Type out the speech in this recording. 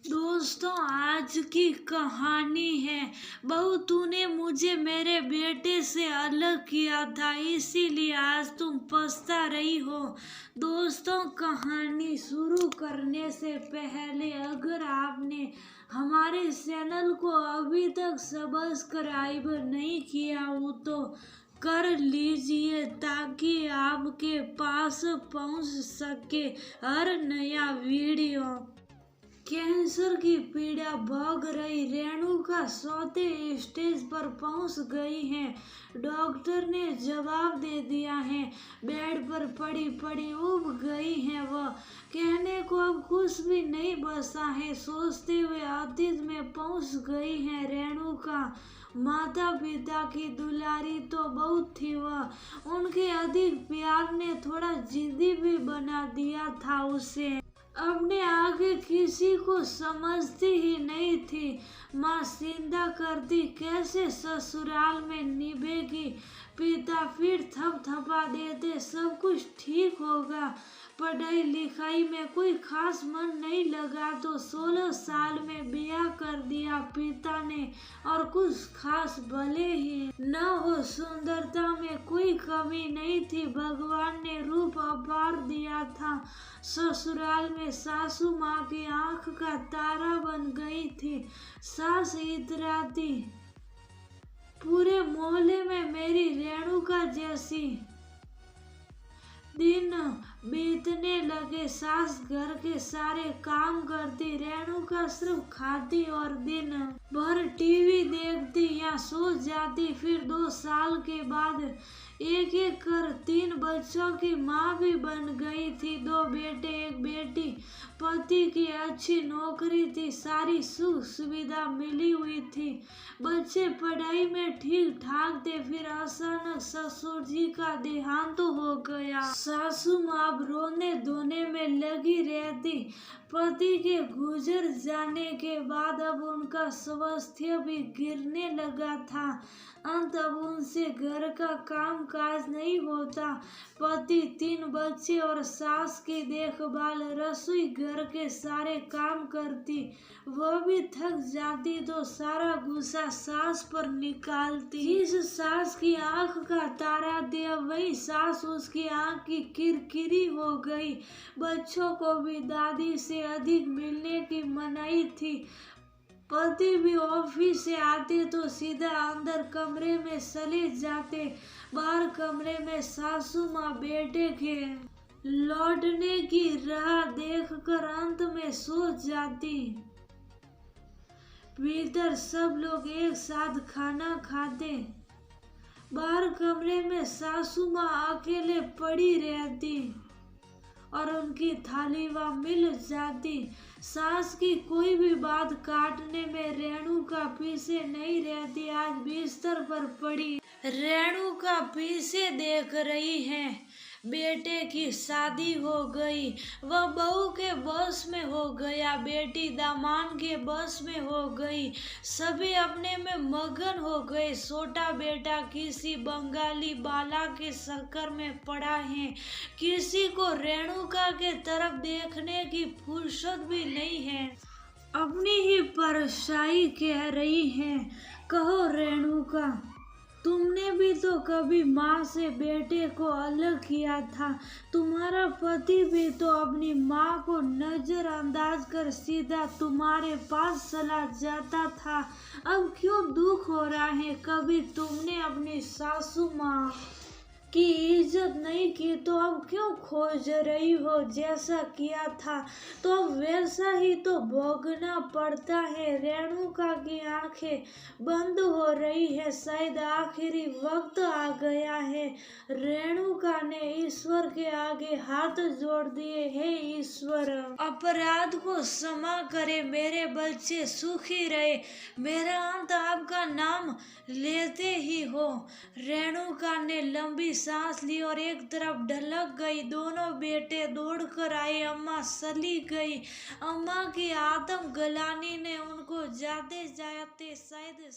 दोस्तों, आज की कहानी है। बहू, तूने मुझे मेरे बेटे से अलग किया था, इसीलिए आज तुम पछता रही हो। दोस्तों, कहानी शुरू करने से पहले अगर आपने हमारे चैनल को अभी तक सब्सक्राइब नहीं किया हो तो कर लीजिए, ताकि आपके पास पहुंच सके हर नया वीडियो। कैंसर की पीड़ा भोग रही रेणुका चौथे स्टेज पर पहुंच गई है। डॉक्टर ने जवाब दे दिया है। बेड पर पड़ी पड़ी उब गई है वह। कहने को अब कुछ भी नहीं बचा है। सोचते हुए अतीत में पहुंच गई है रेणुका। माता पिता की दुलारी तो बहुत थी वह। उनके अधिक प्यार ने थोड़ा जिद्दी भी बना दिया था उसे। अपने आगे किसी को समझती ही नहीं थी। माँ चिंता करती कैसे ससुराल में निभेगी। पिता फिर थपथपा देते सब कुछ ठीक होगा। पढ़ाई लिखाई में कोई खास मन नहीं लगा तो 16 साल में ब्याह कर दिया पिता ने। और कुछ खास भले ही न हो, सुंदरता में कोई कमी नहीं थी। भगवान ने रूप अपार दिया था। ससुराल में सासू माँ की आंख का तारा बन गई थी। सास इतराती, पूरे मोहल्ले में मेरी रेणुका जैसी। दिन बीतने लगे। सास घर के सारे काम करती, रेणुका सिर्फ खाती और दिन भर टीवी देखती या सो जाती। फिर 2 साल के बाद एक एक कर 3 बच्चों की माँ भी बन गई थी। 2 बेटे 1 बेटी। पति की अच्छी नौकरी थी, सारी सुख सुविधा मिली हुई थी। बच्चे पढ़ाई में ठीक ठाक थे। फिर अचानक ससुर जी का देहांत हो गया। सासू माँ अब रोने धोने में लगी रहती। पति के गुजर जाने के बाद अब उनका स्वास्थ्य भी गिरने लगा था। अब उनसे घर का काम काज नहीं होता। पति 3 बच्चे और सास की देखभाल, रसोई, घर के सारे काम करती। वह भी थक जाती तो सारा गुस्सा सास पर निकालती। जिस सास की आंख का तारा दिया वही सास उसकी आंख की किरकिरी हो गई। बच्चों को भी दादी से अधिक मिलने की मनाही थी। पति भी ऑफिस से आते तो सीधा अंदर कमरे में चले जाते। बाहर कमरे में सासू माँ बेटे के लौटने की राह देखकर अंत में सो जाती। भीतर सब लोग एक साथ खाना खाते। बाहर कमरे में सासू माँ अकेले पड़ी रहती और उनकी थाली वह मिल जाती। सास की कोई भी बात काटने में रेणुका पीछे नहीं रहती। आज बिस्तर पर पड़ी रेणुका पीछे देख रही है। बेटे की शादी हो गई, वह बहू के बस में हो गया। बेटी दामाद के बस में हो गई। सभी अपने में मगन हो गए। छोटा बेटा किसी बंगाली बाला के चक्कर में पड़ा है। किसी को रेणुका के तरफ देखने की फुर्सत भी नहीं है। अपनी ही परछाई कह रही है। कहो रेणुका, तुमने भी तो कभी माँ से बेटे को अलग किया था। तुम्हारा पति भी तो अपनी माँ को नजरअंदाज कर सीधा तुम्हारे पास चला जाता था। अब क्यों दुख हो रहा है? कभी तुमने अपनी सासू माँ की इज्जत नहीं की तो अब क्यों खोज रही हो? जैसा किया था तो अब वैसा ही तो भोगना पड़ता है। रेणुका की आंखें बंद हो रही है। शायद आखिरी वक्त आ गया है। रेणुका ने ईश्वर के आगे हाथ जोड़ दिए। हे ईश्वर, अपराध को क्षमा करे, मेरे बच्चे सुखी रहे। मेरा अंत आपका नाम लेते ही हो। रेणुका ने लंबी सांस ली और एक तरफ ढलक गई। दोनों बेटे दौड़कर आए। अम्मा चली गई। अम्मा की आत्म ग्लानि ने उनको जाते जाते शायद